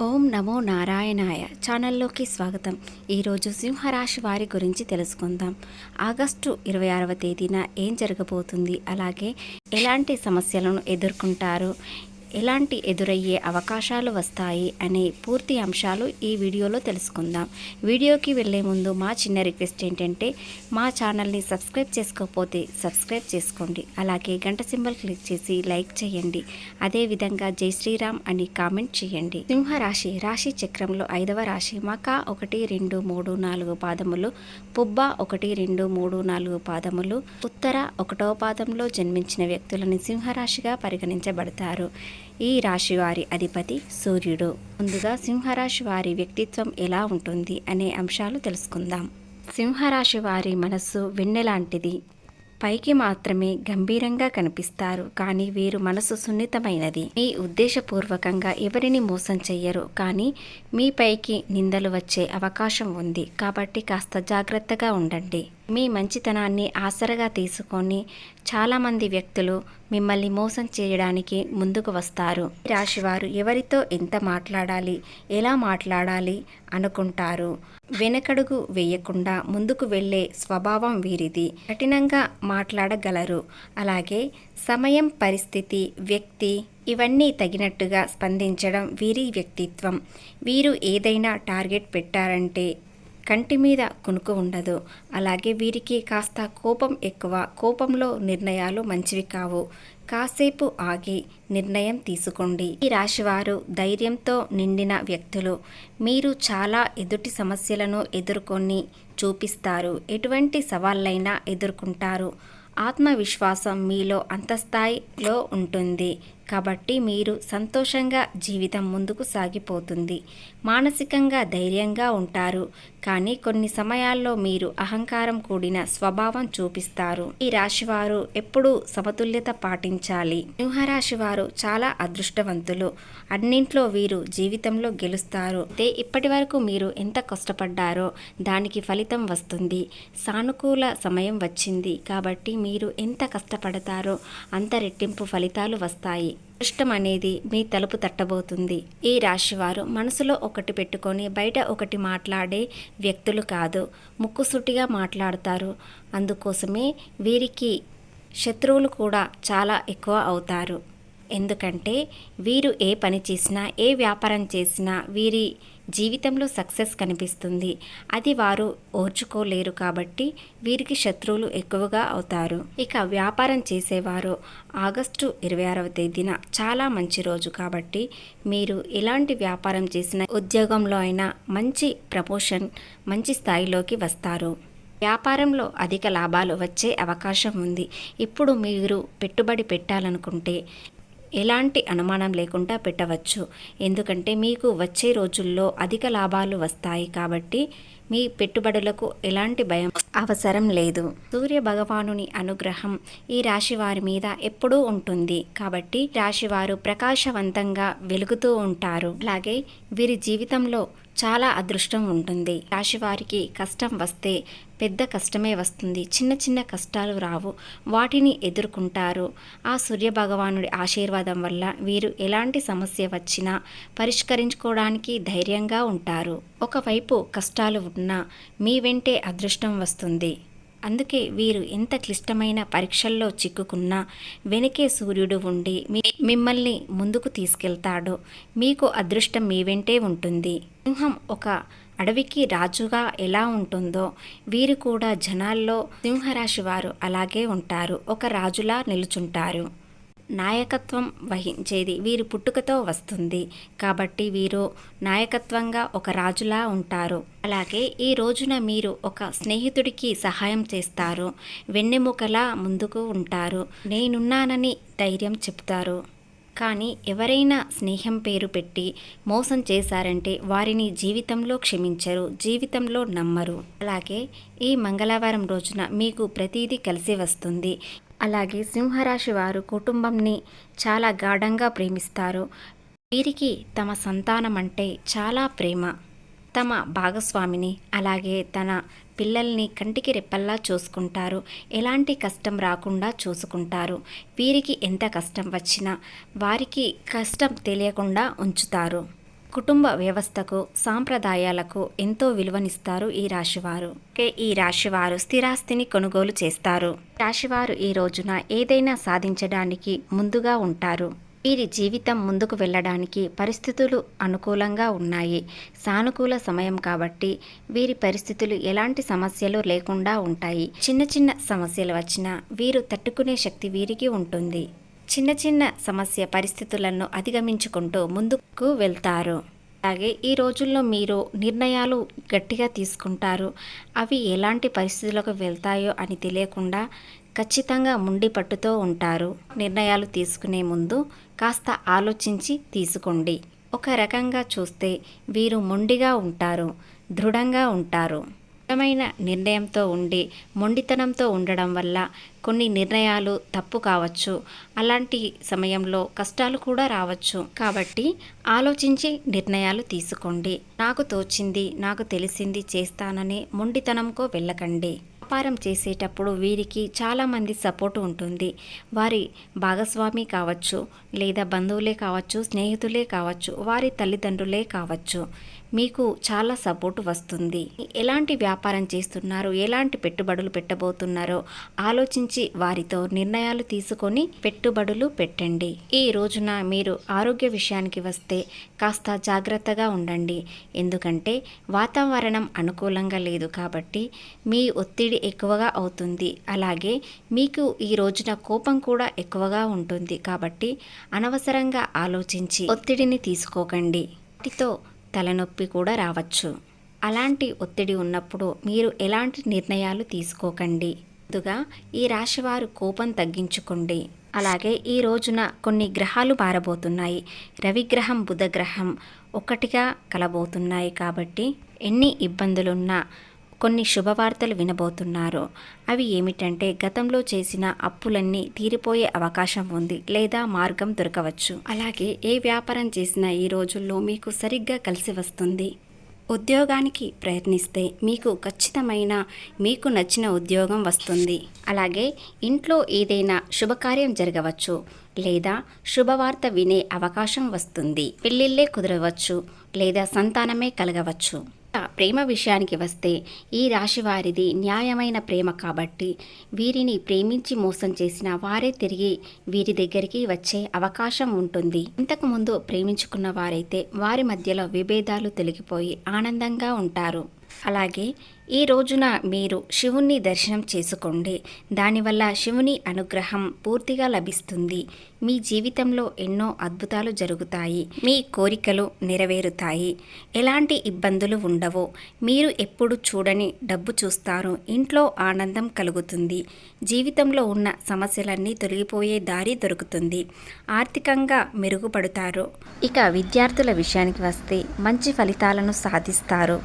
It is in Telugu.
ఓం నమో నారాయణాయ ఛానల్లోకి స్వాగతం. ఈరోజు సింహరాశి వారి గురించి తెలుసుకుందాం. ఆగస్టు 26వ తేదీన ఏం జరగబోతుంది, అలాగే ఎలాంటి సమస్యలను ఎదుర్కొంటారు, ఎలాంటి ఎదురయ్యే అవకాశాలు వస్తాయి అనే పూర్తి అంశాలు ఈ వీడియోలో తెలుసుకుందాం. వీడియోకి వెళ్ళే ముందు మా చిన్న రిక్వెస్ట్ ఏంటంటే మా ఛానల్ని సబ్స్క్రైబ్ చేసుకోకపోతే సబ్స్క్రైబ్ చేసుకోండి. అలాగే గంట సింబల్ క్లిక్ చేసి లైక్ చేయండి. అదేవిధంగా జై శ్రీరామ్ అని కామెంట్ చేయండి. సింహరాశి రాశి చక్రంలో 5వ రాశి. మక 1, 2, 3, 4 పాదములు, పుబ్బ 1, 2, 3, 4 పాదములు, ఉత్తర 1వ పాదంలో జన్మించిన వ్యక్తులని సింహరాశిగా పరిగణించబడతారు. ఈ రాశి వారి అధిపతి సూర్యుడు. ముందుగా సింహరాశి వారి వ్యక్తిత్వం ఎలా ఉంటుంది అనే అంశాలు తెలుసుకుందాం. సింహరాశి వారి మనస్సు వెన్నెలాంటిది. పైకి మాత్రమే గంభీరంగా కనిపిస్తారు, కానీ వీరు మనసు సున్నితమైనది. మీ ఉద్దేశపూర్వకంగా ఎవరిని మోసం చెయ్యరు, కానీ మీ పైకి నిందలు వచ్చే అవకాశం ఉంది. కాబట్టి కాస్త జాగ్రత్తగా ఉండండి. మీ మంచితనాన్ని ఆసరగా తీసుకొని చాలామంది వ్యక్తులు మిమ్మల్ని మోసం చేయడానికి ముందుకు వస్తారు. ఈ రాశివారు ఎవరితో ఎంత మాట్లాడాలి, ఎలా మాట్లాడాలి అనుకుంటారు. వెనకడుగు వేయకుండా ముందుకు వెళ్ళే స్వభావం వీరిది. కఠినంగా మాట్లాడగలరు. అలాగే సమయం, పరిస్థితి, వ్యక్తి ఇవన్నీ తగినట్టుగా స్పందించడం వీరి వ్యక్తిత్వం. వీరు ఏదైనా టార్గెట్ పెట్టారంటే కంటి మీద కునుకు ఉండదు. అలాగే వీరికి కాస్త కోపం ఎక్కువ. కోపంలో నిర్ణయాలు మంచివి కావు. కాసేపు ఆగి నిర్ణయం తీసుకోండి. ఈ రాశివారు ధైర్యంతో నిండిన వ్యక్తులు. మీరు చాలా ఎదుటి సమస్యలను ఎదుర్కొని చూపిస్తారు. ఎటువంటి సవాళ్ళైనా ఎదుర్కొంటారు. ఆత్మవిశ్వాసం మీలో అంతస్థాయిలో ఉంటుంది. కాబట్టి మీరు సంతోషంగా జీవితం ముందుకు సాగిపోతుంది. మానసికంగా ధైర్యంగా ఉంటారు, కానీ కొన్ని సమయాల్లో మీరు అహంకారం కూడిన స్వభావం చూపిస్తారు. ఈ రాశివారు ఎప్పుడూ సమతుల్యత పాటించాలి. సింహరాశి వారు చాలా అదృష్టవంతులు. అన్నింట్లో వీరు జీవితంలో గెలుస్తారు. అయితే ఇప్పటి వరకు మీరు ఎంత కష్టపడ్డారో దానికి ఫలితం వస్తుంది. సానుకూల సమయం వచ్చింది, కాబట్టి మీరు ఎంత కష్టపడతారో అంత రెట్టింపు ఫలితాలు వస్తాయి. అదృష్టం అనేది మీ తలుపు తట్టబోతుంది. ఈ రాశివారు మనసులో ఒకటి పెట్టుకొని బయట ఒకటి మాట్లాడే వ్యక్తులు కాదు. ముక్కుసూటిగా మాట్లాడతారు. అందుకోసమే వీరికి శత్రువులు కూడా చాలా ఎక్కువ అవుతారు. ఎందుకంటే వీరు ఏ పని చేసినా, ఏ వ్యాపారం చేసినా వీరి జీవితంలో సక్సెస్ కనిపిస్తుంది. అది వారు ఓర్చుకోలేరు, కాబట్టి వీరికి శత్రువులు ఎక్కువగా అవుతారు. ఇక వ్యాపారం చేసేవారు ఆగస్టు 26వ తేదీన చాలా మంచి రోజు. కాబట్టి మీరు ఎలాంటి వ్యాపారం చేసినా, ఉద్యోగంలో అయినా మంచి ప్రమోషన్, మంచి స్థాయిలోకి వస్తారు. వ్యాపారంలో అధిక లాభాలు వచ్చే అవకాశం ఉంది. ఇప్పుడు మీరు పెట్టుబడి పెట్టాలనుకుంటే ఎలాంటి అనుమానం లేకుండా పెట్టవచ్చు. ఎందుకంటే మీకు వచ్చే రోజుల్లో అధిక లాభాలు వస్తాయి. కాబట్టి మీ పెట్టుబడులకు ఎలాంటి భయం అవసరం లేదు. సూర్య భగవానుని అనుగ్రహం ఈ రాశి వారి మీద ఎప్పుడూ ఉంటుంది. కాబట్టి రాశివారు ప్రకాశవంతంగా వెలుగుతూ ఉంటారు. అలాగే వీరి జీవితంలో చాలా అదృష్టం ఉంటుంది. రాశివారికి కష్టం వస్తే పెద్ద కష్టమే వస్తుంది. చిన్న చిన్న కష్టాలు రావు, వాటిని ఎదుర్కొంటారు. ఆ సూర్య భగవానుడి ఆశీర్వాదం వల్ల వీరు ఎలాంటి సమస్య వచ్చినా పరిష్కరించుకోవడానికి ధైర్యంగా ఉంటారు. ఒకవైపు కష్టాలు ఉన్నా మీ వెంటే అదృష్టం వస్తుంది. అందుకే వీరు ఎంత క్లిష్టమైన పరీక్షల్లో చిక్కుకున్నా వెనకే సూర్యుడు ఉండి మిమ్మల్ని ముందుకు తీసుకెళ్తాడు. మీకు అదృష్టం మీ వెంటే ఉంటుంది. సింహం ఒక అడవికి రాజుగా ఎలా ఉంటుందో వీరు కూడా జనాల్లో సింహరాశి వారు అలాగే ఉంటారు. ఒక రాజులా నిలుచుంటారు. నాయకత్వం వహించేది వీరి పుట్టుకతో వస్తుంది. కాబట్టి వీరు నాయకత్వంగా ఒక రాజులా ఉంటారు. అలాగే ఈ రోజున మీరు ఒక స్నేహితుడికి సహాయం చేస్తారు. వెన్నెముకలా ముందుకు ఉంటారు. నేనున్నానని ధైర్యం చెప్తారు. కానీ ఎవరైనా స్నేహం పేరు పెట్టి మోసం చేశారంటే వారిని జీవితంలో క్షమించరు, జీవితంలో నమ్మరు. అలాగే ఈ మంగళవారం రోజున మీకు ప్రతిదీ కలిసి వస్తుంది. అలాగే సింహరాశి వారు కుటుంబంని చాలా గాఢంగా ప్రేమిస్తారు. వీరికి తమ సంతానం అంటే చాలా ప్రేమ. తమ భాగస్వామిని అలాగే తన పిల్లల్ని కంటికి రెప్పల్లా చూసుకుంటారు. ఎలాంటి కష్టం రాకుండా చూసుకుంటారు. వీరికి ఎంత కష్టం వచ్చినా వారికి కష్టం తెలియకుండా ఉంచుతారు. కుటుంబ వ్యవస్థకు, సాంప్రదాయాలకు ఎంతో విలువనిస్తారు ఈ రాశివారు. ఈ రాశివారు స్థిరాస్తిని కొనుగోలు చేస్తారు. రాశివారు ఈ రోజున ఏదైనా సాధించడానికి ముందుగా ఉంటారు. వీరి జీవితం ముందుకు వెళ్ళడానికి పరిస్థితులు అనుకూలంగా ఉన్నాయి. సానుకూల సమయం కాబట్టి వీరి పరిస్థితులు ఎలాంటి సమస్యలు లేకుండా ఉంటాయి. చిన్న చిన్న సమస్యలు వచ్చినా వీరు తట్టుకునే శక్తి వీరికి ఉంటుంది. చిన్న చిన్న సమస్య పరిస్థితులను అధిగమించుకుంటూ ముందుకు వెళ్తారు. అలాగే ఈ రోజుల్లో మీరు నిర్ణయాలు గట్టిగా తీసుకుంటారు. అవి ఎలాంటి పరిస్థితులకు వెళ్తాయో అని తెలియకుండా ఖచ్చితంగా ముండి పట్టుతో ఉంటారు. నిర్ణయాలు తీసుకునే ముందు కాస్త ఆలోచించి తీసుకోండి. ఒక రకంగా చూస్తే వీరు మొండిగా ఉంటారు, దృఢంగా ఉంటారు. దృఢమైన నిర్ణయంతో ఉండి మొండితనంతో ఉండడం వల్ల కొన్ని నిర్ణయాలు తప్పు కావచ్చు. అలాంటి సమయంలో కష్టాలు కూడా రావచ్చు. కాబట్టి ఆలోచించి నిర్ణయాలు తీసుకోండి. నాకు తోచింది, నాకు తెలిసింది చేస్తానని మొండితనంకో వెళ్ళకండి. వ్యాపారం చేసేటప్పుడు వీరికి చాలామంది సపోర్టు ఉంటుంది. వారి భాగస్వామి కావచ్చు, లేదా బంధువులే కావచ్చు, స్నేహితులే కావచ్చు, వారి తల్లిదండ్రులే కావచ్చు. మీకు చాలా సపోర్టు వస్తుంది. ఎలాంటి వ్యాపారం చేస్తున్నారు, ఎలాంటి పెట్టుబడులు పెట్టబోతున్నారో ఆలోచించి వారితో నిర్ణయాలు తీసుకొని పెట్టుబడులు పెట్టండి. ఈ రోజున మీరు ఆరోగ్య విషయానికి వస్తే కాస్త జాగ్రత్తగా ఉండండి. ఎందుకంటే వాతావరణం అనుకూలంగా లేదు కాబట్టి మీ ఒత్తిడి ఎక్కువగా అవుతుంది. అలాగే మీకు ఈ రోజున కోపం కూడా ఎక్కువగా ఉంటుంది. కాబట్టి అనవసరంగా ఆలోచించి ఒత్తిడిని తీసుకోకండి. వాటితో తలనొప్పి కూడా రావచ్చు. అలాంటి ఒత్తిడి ఉన్నప్పుడు మీరు ఎలాంటి నిర్ణయాలు తీసుకోకండి. ముందుగా ఈ రాశివారు కోపం తగ్గించుకోండి. అలాగే ఈ రోజున కొన్ని గ్రహాలు మారబోతున్నాయి. రవిగ్రహం, బుధగ్రహం ఒక్కటిగా కలబోతున్నాయి. కాబట్టి ఎన్ని ఇబ్బందులున్నా కొన్ని శుభవార్తలు వినబోతున్నారు. అవి ఏమిటంటే గతంలో చేసిన అప్పులన్నీ తీరిపోయే అవకాశం ఉంది, లేదా మార్గం దొరకవచ్చు. అలాగే ఏ వ్యాపారం చేసినా ఈ రోజుల్లో మీకు సరిగ్గా కలిసి వస్తుంది. ఉద్యోగానికి ప్రయత్నిస్తే మీకు ఖచ్చితమైన మీకు నచ్చిన ఉద్యోగం వస్తుంది. అలాగే ఇంట్లో ఏదైనా శుభకార్యం జరగవచ్చు, లేదా శుభవార్త వినే అవకాశం వస్తుంది. పెళ్ళిళ్ళే కుదరవచ్చు, లేదా సంతానమే కలగవచ్చు. ప్రేమ విషయానికి వస్తే ఈ రాశి వారిది న్యాయమైన ప్రేమ కాబట్టి వీరిని ప్రేమించి మోసం చేసిన వారే తిరిగి వీరి దగ్గరికి వచ్చే అవకాశం ఉంటుంది. ఇంతకుముందు ప్రేమించుకున్న వారైతే వారి మధ్యలో విభేదాలు తొలగిపోయి ఆనందంగా ఉంటారు. అలాగే ఈ రోజున మీరు శివుణ్ణి దర్శనం చేసుకోండి. దానివల్ల శివుని అనుగ్రహం పూర్తిగా లభిస్తుంది. మీ జీవితంలో ఎన్నో అద్భుతాలు జరుగుతాయి. మీ కోరికలు నెరవేరుతాయి. ఎలాంటి ఇబ్బందులు ఉండవు. మీరు ఎప్పుడు చూడని డబ్బు చూస్తారు. ఇంట్లో ఆనందం కలుగుతుంది. జీవితంలో ఉన్న సమస్యలన్నీ తొలగిపోయే దారి దొరుకుతుంది. ఆర్థికంగా మెరుగుపడతారు. ఇక విద్యార్థుల విషయానికి వస్తే మంచి ఫలితాలను సాధిస్తారు.